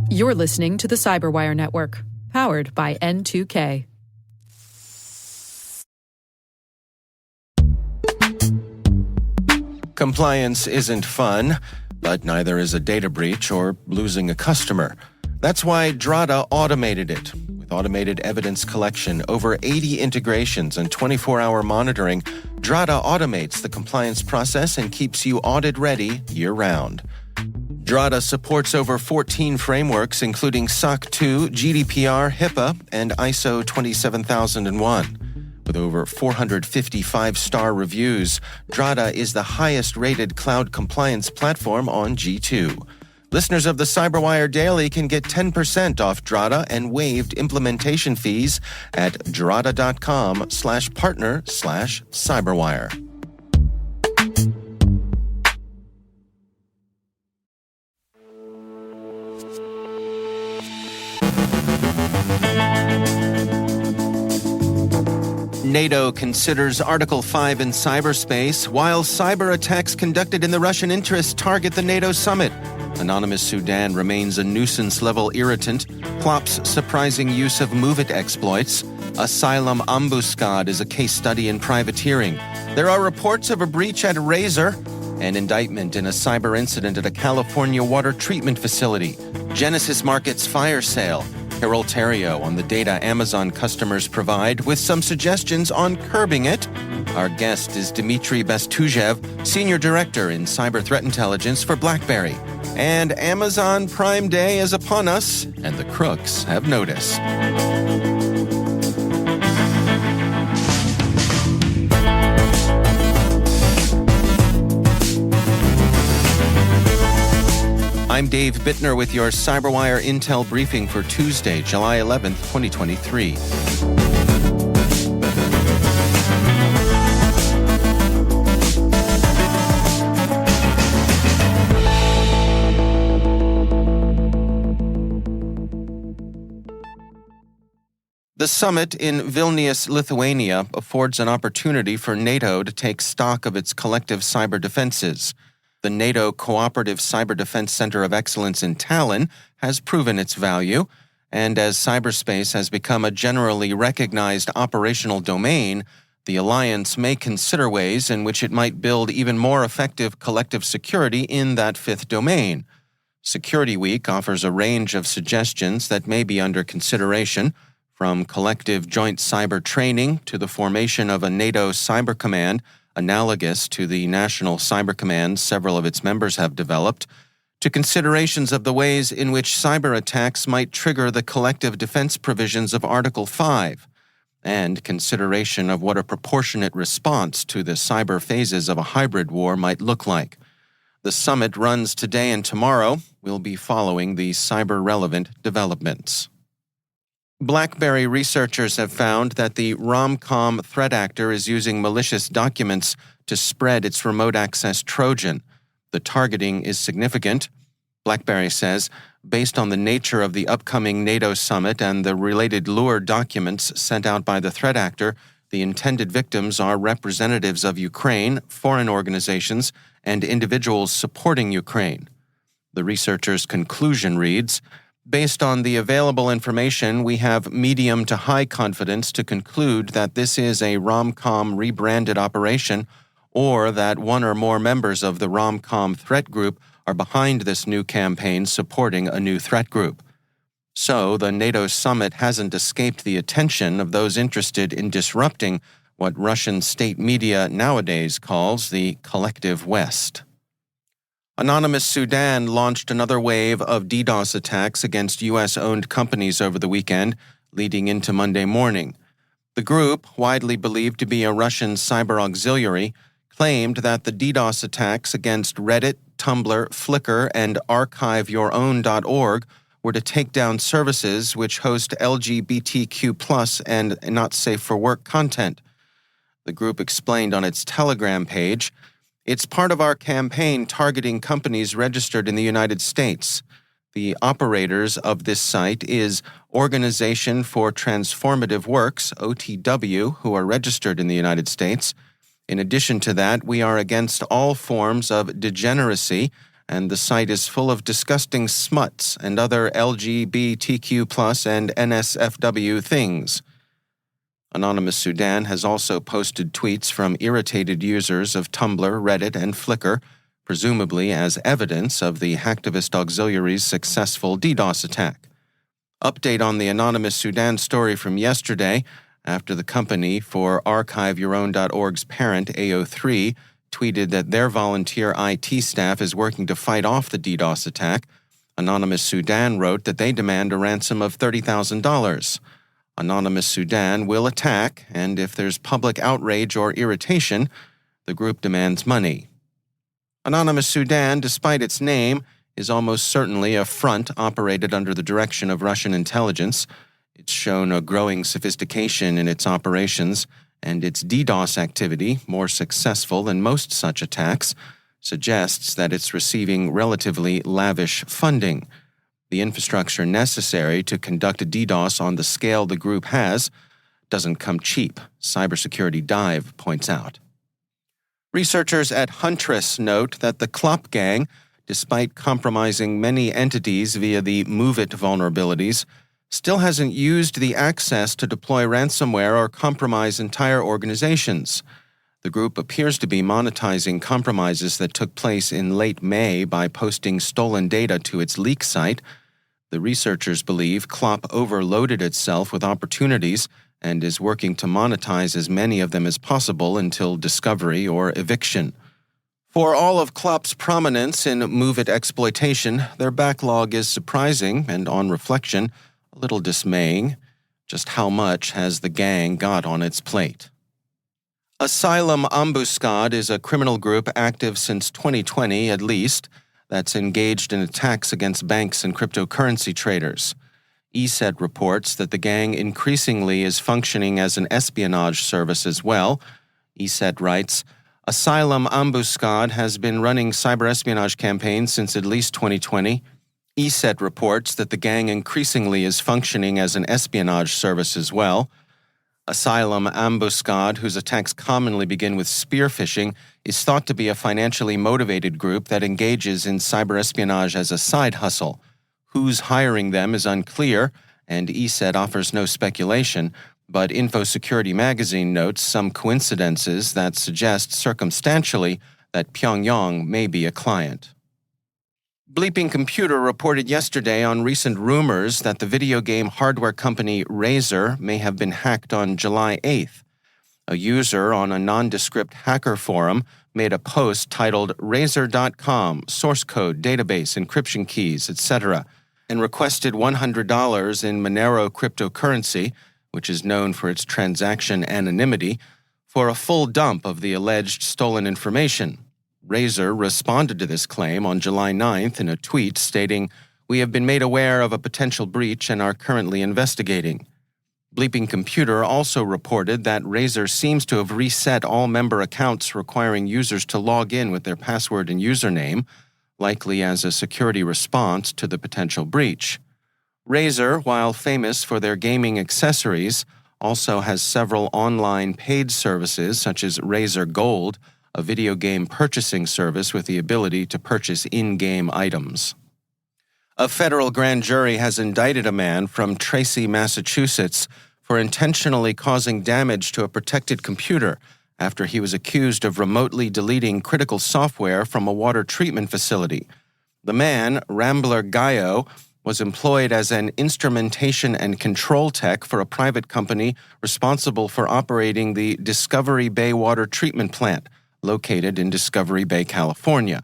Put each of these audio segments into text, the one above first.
You're listening to the CyberWire Network, powered by N2K. Compliance isn't fun, but neither is a data breach or losing a customer. That's why Drata automated it. With automated evidence collection, over 80 integrations, and 24-hour monitoring, Drata automates the compliance process and keeps you audit-ready year-round. Drata supports over 14 frameworks, including SOC 2, GDPR, HIPAA, and ISO 27001. With over 450 five-star reviews, Drata is the highest-rated cloud compliance platform on G2. Listeners of the CyberWire Daily can get 10% off Drata and waived implementation fees at drata.com/partner/cyberwire. NATO considers Article 5 in cyberspace, while cyber attacks conducted in the Russian interest target the NATO summit. Anonymous Sudan remains a nuisance-level irritant. Plop's surprising use of MOVEit exploits. Asylum Ambuscade is a case study in privateering. There are reports of a breach at Razer. An indictment in a cyber incident at a California water treatment facility. Genesis Market's fire sale. Carol Terrio on the data Amazon customers provide, with some suggestions on curbing it. Our guest is Dmitry Bestujev, Senior Director in Cyber Threat Intelligence for BlackBerry. And Amazon Prime Day is upon us, and the crooks have noticed. I'm Dave Bittner with your CyberWire Intel briefing for Tuesday, July 11th, 2023. The summit in Vilnius, Lithuania, affords an opportunity for NATO to take stock of its collective cyber defenses. The NATO Cooperative Cyber Defense Center of Excellence in Tallinn has proven its value, and as cyberspace has become a generally recognized operational domain, the alliance may consider ways in which it might build even more effective collective security in that fifth domain. SecurityWeek offers a range of suggestions that may be under consideration, from collective joint cyber training to the formation of a NATO cyber command analogous to the national cyber commands several of its members have developed, to considerations of the ways in which cyber attacks might trigger the collective defense provisions of Article 5, and consideration of what a proportionate response to the cyber phases of a hybrid war might look like. The summit runs today and tomorrow. We'll be following the cyber-relevant developments. BlackBerry researchers have found that the Rom-Com threat actor is using malicious documents to spread its remote access Trojan. The targeting is significant, BlackBerry says, based on the nature of the upcoming NATO summit and the related lure documents sent out by the threat actor. The intended victims are representatives of Ukraine, foreign organizations, and individuals supporting Ukraine. The researchers' conclusion reads, "Based on the available information, we have medium to high confidence to conclude that this is a Rom-Com rebranded operation, or that one or more members of the Rom-Com threat group are behind this new campaign supporting a new threat group." So, the NATO summit hasn't escaped the attention of those interested in disrupting what Russian state media nowadays calls the collective West. Anonymous Sudan launched another wave of DDoS attacks against U.S.-owned companies over the weekend, leading into Monday morning. The group, widely believed to be a Russian cyber auxiliary, claimed that the DDoS attacks against Reddit, Tumblr, Flickr, and ArchiveYourOwn.org were to take down services which host LGBTQ+ and not safe for work content. The group explained on its Telegram page, "It's part of our campaign targeting companies registered in the United States. The operators of this site is Organization for Transformative Works, OTW, who are registered in the United States. In addition to that, we are against all forms of degeneracy and the site is full of disgusting smuts and other LGBTQ+ and NSFW things. Anonymous Sudan has also posted tweets from irritated users of Tumblr, Reddit, and Flickr, presumably as evidence of the Hacktivist Auxiliary's successful DDoS attack. Update on the Anonymous Sudan story from yesterday, after the company for ArchiveYourOwn.org's parent, AO3, tweeted that their volunteer IT staff is working to fight off the DDoS attack. Anonymous Sudan wrote that they demand a ransom of $30,000. Anonymous Sudan will attack, and if there's public outrage or irritation, the group demands money. Anonymous Sudan, despite its name, is almost certainly a front operated under the direction of Russian intelligence. It's shown a growing sophistication in its operations, and its DDoS activity, more successful than most such attacks, suggests that it's receiving relatively lavish funding. The infrastructure necessary to conduct a DDoS on the scale the group has doesn't come cheap, Cybersecurity Dive points out. Researchers at Huntress note that the Klopp gang, despite compromising many entities via the MOVEit vulnerabilities, still hasn't used the access to deploy ransomware or compromise entire organizations. The group appears to be monetizing compromises that took place in late May by posting stolen data to its leak site. The researchers believe Klopp overloaded itself with opportunities and is working to monetize as many of them as possible until discovery or eviction. For all of Klopp's prominence in MOVEit exploitation, their backlog is surprising and, on reflection, a little dismaying. Just how much has the gang got on its plate? Asylum Ambuscade is a criminal group active since 2020 at least that's engaged in attacks against banks and cryptocurrency traders. ESET reports that the gang increasingly is functioning as an espionage service as well. ESET writes, Asylum Ambuscade has been running cyber-espionage campaigns since at least 2020. ESET reports that the gang increasingly is functioning as an espionage service as well. Asylum Ambuscade, whose attacks commonly begin with spear phishing, is thought to be a financially motivated group that engages in cyber-espionage as a side hustle. Who's hiring them is unclear, and ESET offers no speculation, but Infosecurity magazine notes some coincidences that suggest circumstantially that Pyongyang may be a client. BleepingComputer reported yesterday on recent rumors that the video game hardware company Razer may have been hacked on July 8th. A user on a nondescript hacker forum made a post titled Razer.com, source code, database, encryption keys, etc., and requested $100 in Monero cryptocurrency, which is known for its transaction anonymity, for a full dump of the alleged stolen information. Razer responded to this claim on July 9th in a tweet stating, "We have been made aware of a potential breach and are currently investigating." BleepingComputer also reported that Razer seems to have reset all member accounts requiring users to log in with their password and username, likely as a security response to the potential breach. Razer, while famous for their gaming accessories, also has several online paid services such as Razer Gold, a video game purchasing service with the ability to purchase in-game items. A federal grand jury has indicted a man from Tracy, Massachusetts, for intentionally causing damage to a protected computer after he was accused of remotely deleting critical software from a water treatment facility. The man, Rambler Gaio, was employed as an instrumentation and control tech for a private company responsible for operating the Discovery Bay Water Treatment Plant, located in Discovery Bay, California.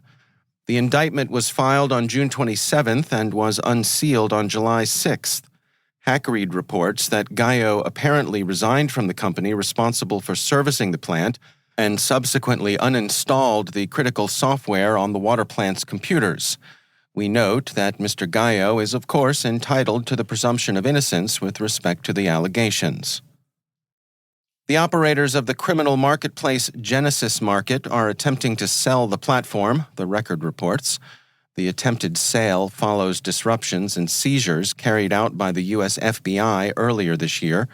The indictment was filed on June 27th and was unsealed on July 6th. HackRead reports that Gaio apparently resigned from the company responsible for servicing the plant and subsequently uninstalled the critical software on the water plant's computers. We note that Mr. Gaio is, of course, entitled to the presumption of innocence with respect to the allegations. The operators of the criminal marketplace Genesis Market are attempting to sell the platform, the Record reports. The attempted sale follows disruptions and seizures carried out by the U.S. FBI earlier this year.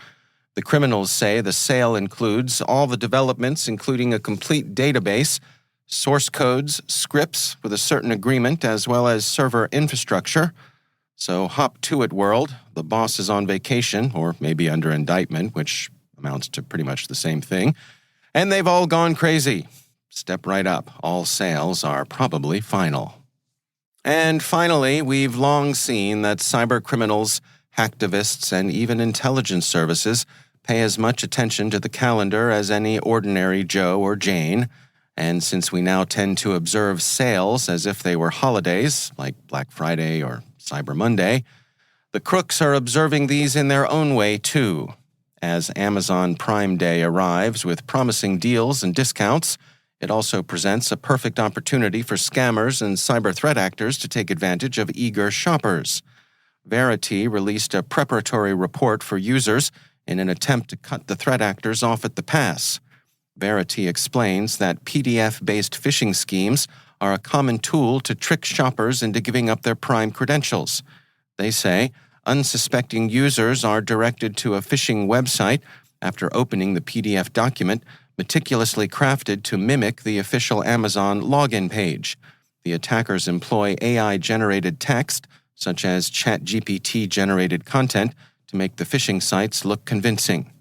The criminals say the sale includes all the developments, including a complete database, source codes, scripts with a certain agreement, as well as server infrastructure. So hop to it, world. The boss is on vacation, or maybe under indictment, which amounts to pretty much the same thing. And they've all gone crazy. Step right up. All sales are probably final. And finally, we've long seen that cyber criminals, hacktivists, and even intelligence services pay as much attention to the calendar as any ordinary Joe or Jane. And since we now tend to observe sales as if they were holidays, like Black Friday or Cyber Monday, the crooks are observing these in their own way too. As Amazon Prime Day arrives with promising deals and discounts, it also presents a perfect opportunity for scammers and cyber threat actors to take advantage of eager shoppers. Verity released a preparatory report for users in an attempt to cut the threat actors off at the pass. Verity explains that PDF-based phishing schemes are a common tool to trick shoppers into giving up their Prime credentials. They say unsuspecting users are directed to a phishing website after opening the PDF document, meticulously crafted to mimic the official Amazon login page. The attackers employ AI-generated text, such as ChatGPT-generated content, to make the phishing sites look convincing.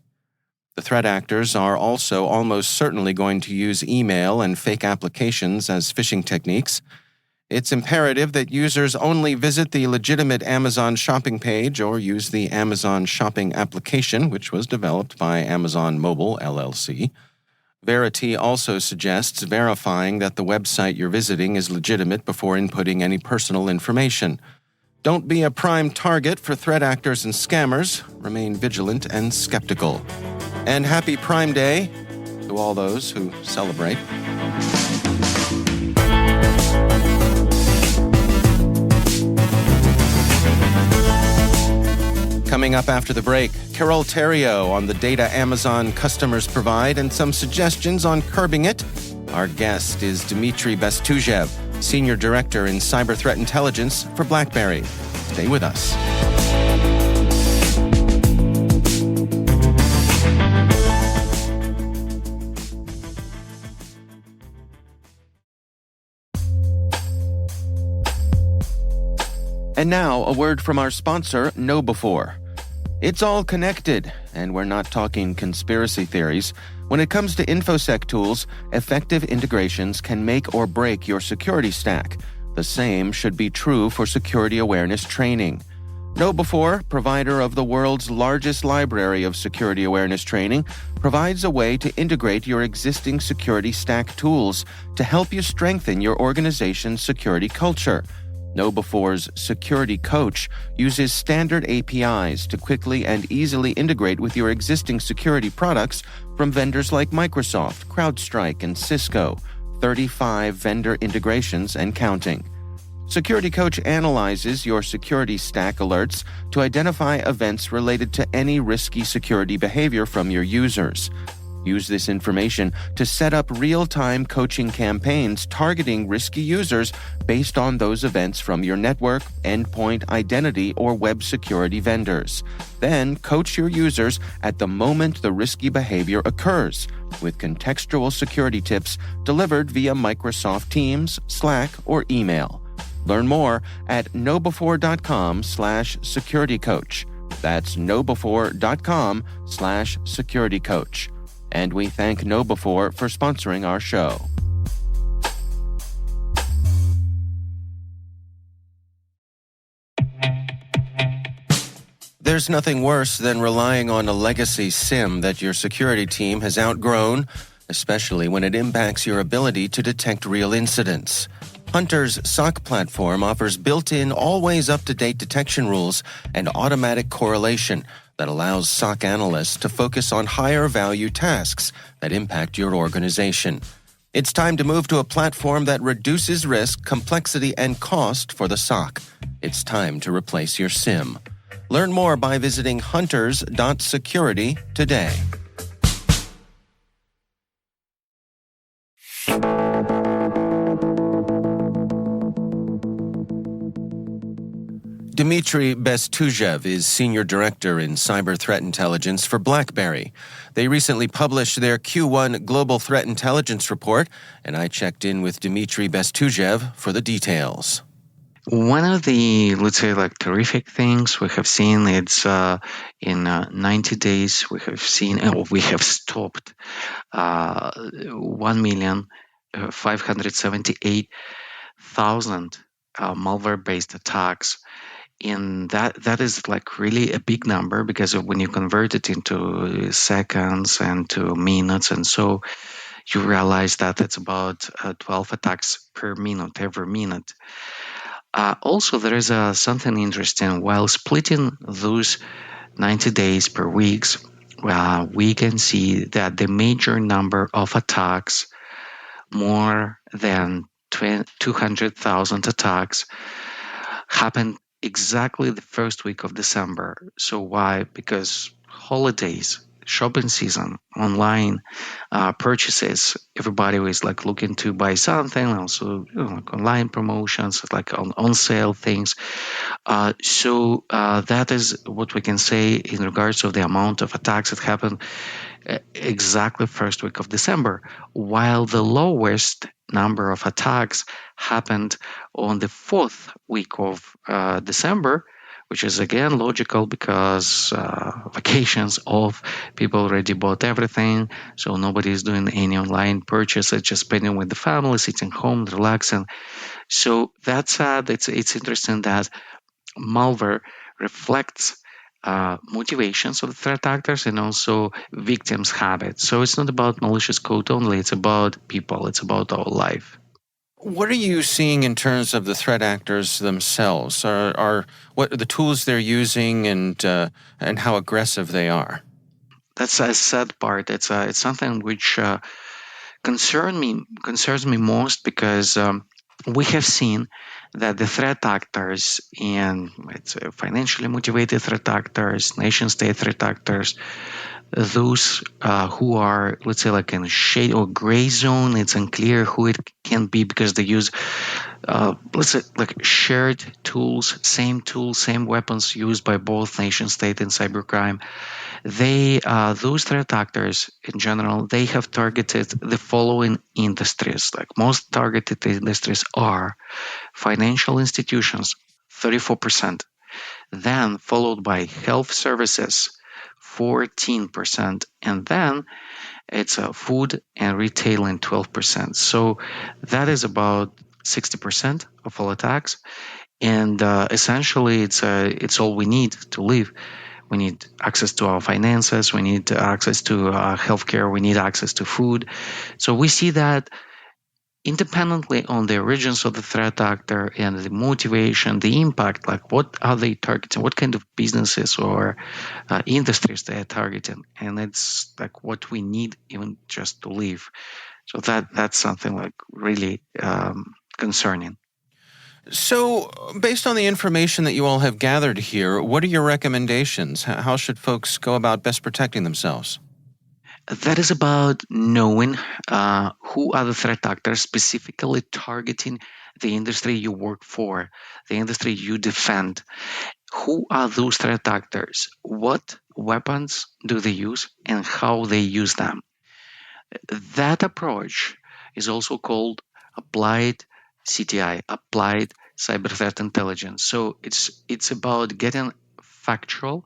The threat actors are also almost certainly going to use email and fake applications as phishing techniques. It's imperative that users only visit the legitimate Amazon shopping page or use the Amazon shopping application, which was developed by Amazon Mobile, LLC. Verity also suggests verifying that the website you're visiting is legitimate before inputting any personal information. Don't be a prime target for threat actors and scammers. Remain vigilant and skeptical. And happy Prime Day to all those who celebrate. Coming up after the break, Carol Theriault on the data Amazon customers provide and some suggestions on curbing it. Our guest is Dmitry Bestuzhev, Senior Director in Cyber Threat Intelligence for BlackBerry. Stay with us. And now, a word from our sponsor, KnowBe4. It's all connected, and we're not talking conspiracy theories. When it comes to InfoSec tools, effective integrations can make or break your security stack. The same should be true for security awareness training. KnowBe4, provider of the world's largest library of security awareness training, provides a way to integrate your existing security stack tools to help you strengthen your organization's security culture. KnowBe4's Security Coach uses standard APIs to quickly and easily integrate with your existing security products from vendors like Microsoft, CrowdStrike, and Cisco, 35 vendor integrations and counting. Security Coach analyzes your security stack alerts to identify events related to any risky security behavior from your users. Use this information to set up real-time coaching campaigns targeting risky users based on those events from your network, endpoint, identity, or web security vendors. Then coach your users at the moment the risky behavior occurs, with contextual security tips delivered via Microsoft Teams, Slack, or email. Learn more at knowbefore.com/securitycoach. That's knowbefore.com/securitycoach. And we thank KnowBe4 for sponsoring our show. There's nothing worse than relying on a legacy SIM that your security team has outgrown, especially when it impacts your ability to detect real incidents. Hunter's SOC platform offers built-in, always up-to-date detection rules and automatic correlation that allows SOC analysts to focus on higher-value tasks that impact your organization. It's time to move to a platform that reduces risk, complexity, and cost for the SOC. It's time to replace your SIM. Learn more by visiting hunters.security today. Dmitry Bestujev is Senior Director in Cyber Threat Intelligence for BlackBerry. They recently published their Q1 Global Threat Intelligence Report, and I checked in with Dmitry Bestujev for the details. One of the, let's say, terrific things we have seen, it's in 90 days we have stopped 1,578,000 malware-based attacks. And that is really a big number, because when you convert it into seconds and to minutes, and so you realize that it's about 12 attacks per minute, every minute. Also, there is something interesting. While splitting those 90 days per weeks, we can see that the major number of attacks, more than 200,000 attacks, happened exactly the first week of December. So why? Because holidays, shopping season, online purchases, everybody was looking to buy something, also online promotions, on sale things. So that is what we can say in regards to the amount of attacks that happened exactly first week of December, while the lowest number of attacks happened on the fourth week of December, which is again logical, because vacations off, people already bought everything, so nobody is doing any online purchases, just spending with the family, sitting home, relaxing. So that's it's interesting that malware reflects motivations of the threat actors and also victims' habits. So it's not about malicious code only, it's about people, it's about our life. What are you seeing in terms of the threat actors themselves? Are what are the tools they're using, and how aggressive they are? That's a sad part. It's something which concerns me most, because we have seen that the threat actors, and it's financially motivated threat actors, nation-state threat actors, those who are, let's say, in shade or gray zone, it's unclear who it can be, because they use, let's say, shared tools, same weapons used by both nation-state and cybercrime. Those threat actors in general, they have targeted the following industries. Most targeted industries are financial institutions, 34%, then followed by health services, 14%, and then it's food and retailing, 12%. So that is about 60% of all attacks, and essentially it's all we need to live. We need access to our finances, we need access to healthcare, we need access to food. So we see that independently on the origins of the threat actor and the motivation, the impact, what are they targeting, what kind of businesses or industries they are targeting, and it's what we need even just to live. So that's something really concerning. So, based on the information that you all have gathered here, what are your recommendations? How should folks go about best protecting themselves? That is about knowing who are the threat actors, specifically targeting the industry you work for, the industry you defend. Who are those threat actors? What weapons do they use and how they use them? That approach is also called applied CTI, applied cyber threat intelligence. So it's about getting factual,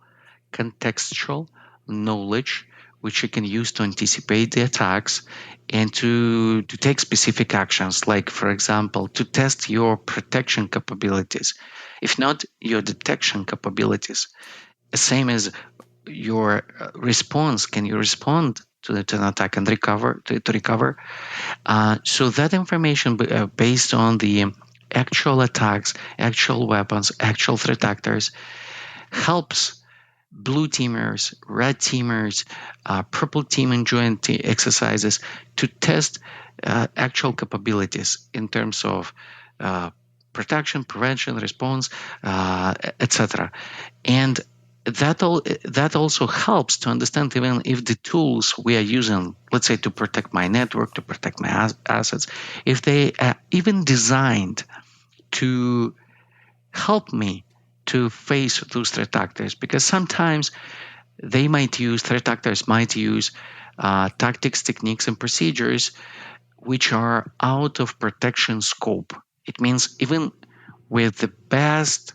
contextual knowledge which you can use to anticipate the attacks and to take specific actions, for example, to test your protection capabilities, if not your detection capabilities. Same as your response. Can you respond to an attack and recover? So that information based on the actual attacks, actual weapons, actual threat actors helps blue teamers, red teamers, purple teaming joint exercises to test actual capabilities in terms of protection, prevention, response, etc. And that also helps to understand even if the tools we are using, let's say to protect my network, to protect my assets, if they are even designed to help me to face those threat actors, because sometimes threat actors might use tactics, techniques, and procedures which are out of protection scope. It means even with the best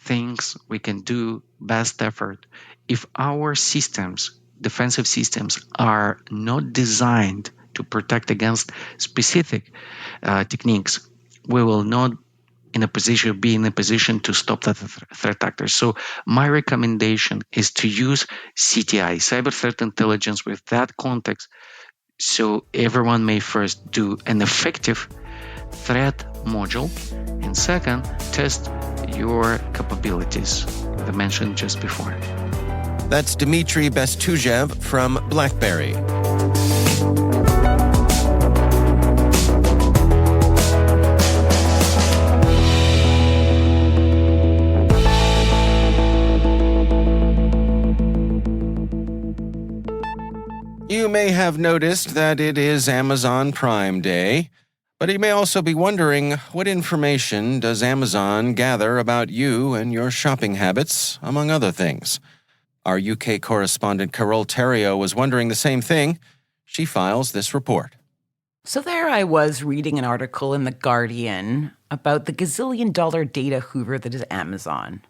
things we can do, best effort, if our systems, defensive systems, are not designed to protect against specific techniques, we will not be in a position to stop that threat actor. So my recommendation is to use CTI, cyber threat intelligence, with that context, so everyone may first do an effective threat module, and second, test your capabilities that I mentioned just before. That's Dmitry Bestujev from BlackBerry. You may have noticed that it is Amazon Prime Day, but you may also be wondering, what information does Amazon gather about you and your shopping habits, among other things? Our UK correspondent Carol Terrio was wondering the same thing. She files this report. So there I was reading an article in The Guardian about the gazillion-dollar data hoover that is Amazon.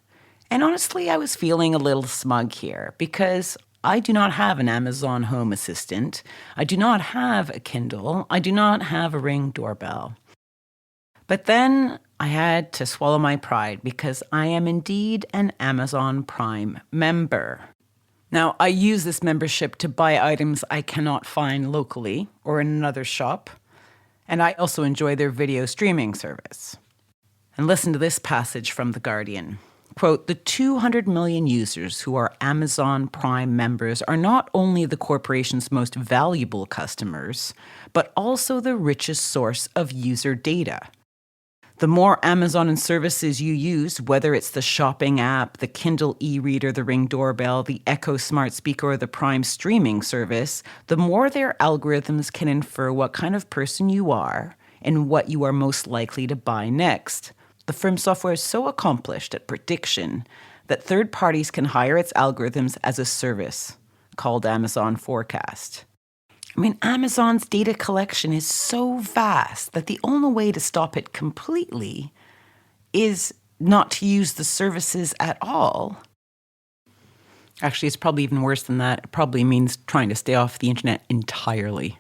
And honestly, I was feeling a little smug here because I do not have an Amazon Home Assistant. I do not have a Kindle. I do not have a Ring doorbell. But then I had to swallow my pride because I am indeed an Amazon Prime member. Now, I use this membership to buy items I cannot find locally or in another shop. And I also enjoy their video streaming service. And listen to this passage from The Guardian. Quote, the 200 million users who are Amazon Prime members are not only the corporation's most valuable customers, but also the richest source of user data. The more Amazon and services you use, whether it's the shopping app, the Kindle e-reader, the Ring doorbell, the Echo smart speaker, or the Prime streaming service, the more their algorithms can infer what kind of person you are and what you are most likely to buy next. The firm's software is so accomplished at prediction that third parties can hire its algorithms as a service called Amazon Forecast. I mean, Amazon's data collection is so vast that the only way to stop it completely is not to use the services at all. Actually, it's probably even worse than that. It probably means trying to stay off the internet entirely.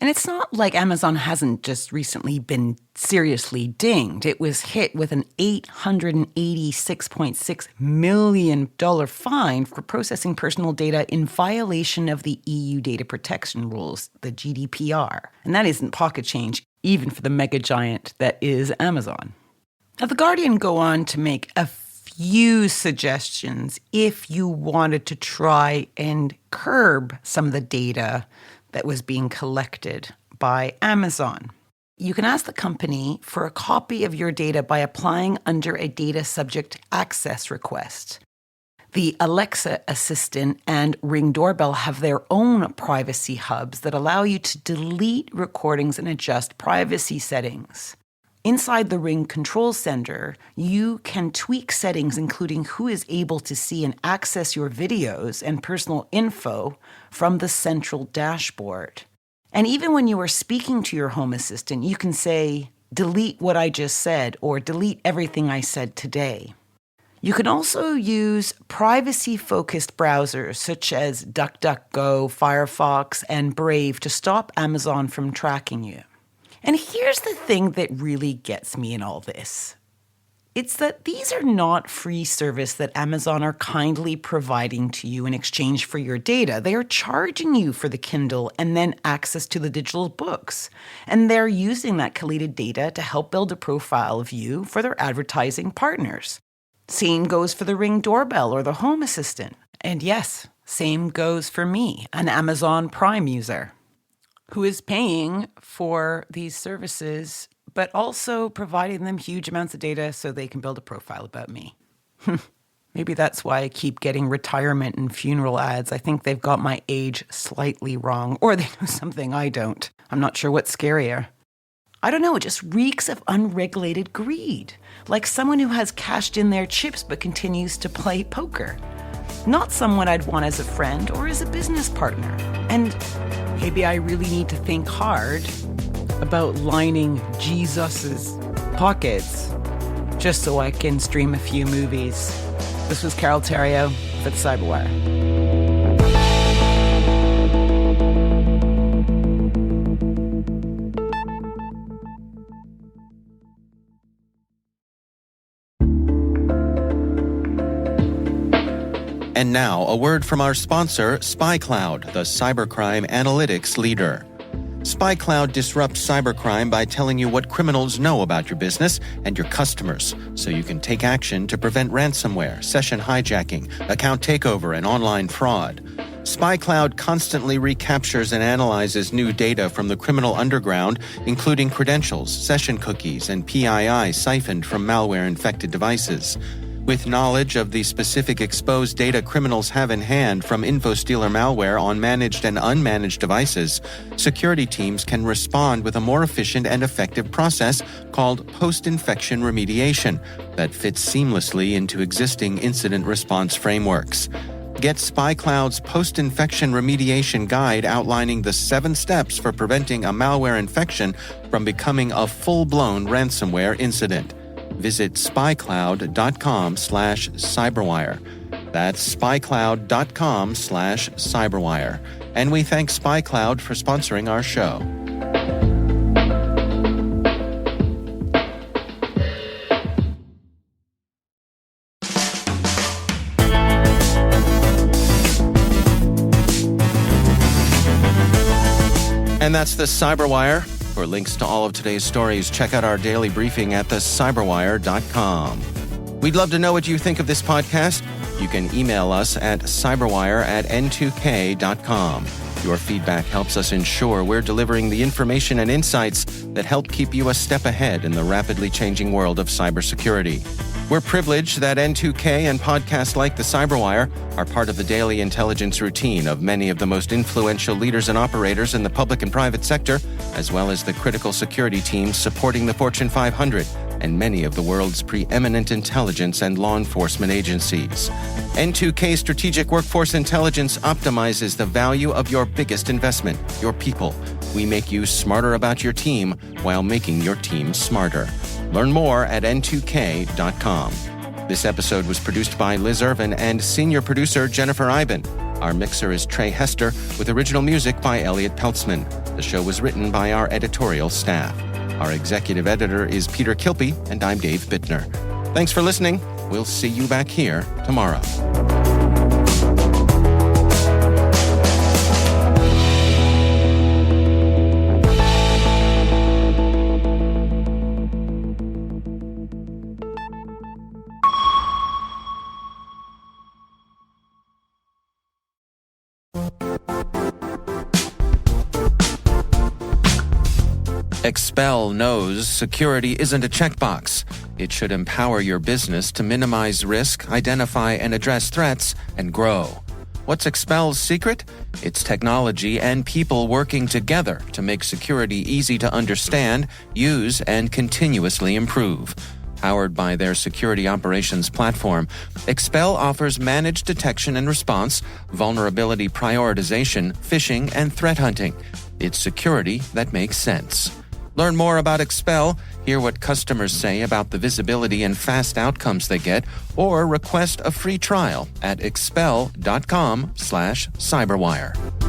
And it's not like Amazon hasn't just recently been seriously dinged. It was hit with an $886.6 million fine for processing personal data in violation of the EU data protection rules, the GDPR. And that isn't pocket change, even for the mega giant that is Amazon. Now, The Guardian go on to make a few suggestions if you wanted to try and curb some of the data that was being collected by Amazon. You can ask the company for a copy of your data by applying under a data subject access request. The Alexa Assistant and Ring doorbell have their own privacy hubs that allow you to delete recordings and adjust privacy settings. Inside the Ring Control Center, you can tweak settings including who is able to see and access your videos and personal info from the central dashboard. And even when you are speaking to your Home Assistant, you can say, delete what I just said, or delete everything I said today. You can also use privacy-focused browsers such as DuckDuckGo, Firefox, and Brave to stop Amazon from tracking you. And here's the thing that really gets me in all this. It's that these are not free service that Amazon are kindly providing to you in exchange for your data. They are charging you for the Kindle and then access to the digital books. And they're using that collated data to help build a profile of you for their advertising partners. Same goes for the Ring doorbell or the Home Assistant. And yes, same goes for me, an Amazon Prime user, who is paying for these services, but also providing them huge amounts of data so they can build a profile about me. Maybe that's why I keep getting retirement and funeral ads. I think they've got my age slightly wrong, or they know something I don't. I'm not sure what's scarier. I don't know, it just reeks of unregulated greed. Like someone who has cashed in their chips but continues to play poker. Not someone I'd want as a friend or as a business partner. And maybe I really need to think hard about lining Jesus's pockets just so I can stream a few movies. This was Carol Theriault for the CyberWire. And now, a word from our sponsor, SpyCloud, the cybercrime analytics leader. SpyCloud disrupts cybercrime by telling you what criminals know about your business and your customers, so you can take action to prevent ransomware, session hijacking, account takeover, and online fraud. SpyCloud constantly recaptures and analyzes new data from the criminal underground, including credentials, session cookies, and PII siphoned from malware-infected devices. With knowledge of the specific exposed data criminals have in hand from InfoStealer malware on managed and unmanaged devices, security teams can respond with a more efficient and effective process called post-infection remediation that fits seamlessly into existing incident response frameworks. Get SpyCloud's post-infection remediation guide outlining the 7 steps for preventing a malware infection from becoming a full-blown ransomware incident. Visit spycloud.com/cyberwire. That's spycloud.com/cyberwire. And we thank SpyCloud for sponsoring our show. And that's the CyberWire. For links to all of today's stories, check out our daily briefing at thecyberwire.com. We'd love to know what you think of this podcast. You can email us at cyberwire@n2k.com. Your feedback helps us ensure we're delivering the information and insights that help keep you a step ahead in the rapidly changing world of cybersecurity. We're privileged that N2K and podcasts like the CyberWire are part of the daily intelligence routine of many of the most influential leaders and operators in the public and private sector, as well as the critical security teams supporting the Fortune 500 and many of the world's preeminent intelligence and law enforcement agencies. N2K Strategic Workforce Intelligence optimizes the value of your biggest investment, your people. We make you smarter about your team while making your team smarter. Learn more at n2k.com. This episode was produced by Liz Irvin and senior producer Jennifer Iben. Our mixer is Trey Hester with original music by Elliot Peltzman. The show was written by our editorial staff. Our executive editor is Peter Kilpie, and I'm Dave Bittner. Thanks for listening. We'll see you back here tomorrow. Expel knows security isn't a checkbox. It should empower your business to minimize risk, identify and address threats, and grow. What's Expel's secret? It's technology and people working together to make security easy to understand, use, and continuously improve. Powered by their security operations platform, Expel offers managed detection and response, vulnerability prioritization, phishing, and threat hunting. It's security that makes sense. Learn more about Expel, hear what customers say about the visibility and fast outcomes they get, or request a free trial at expel.com/cyberwire.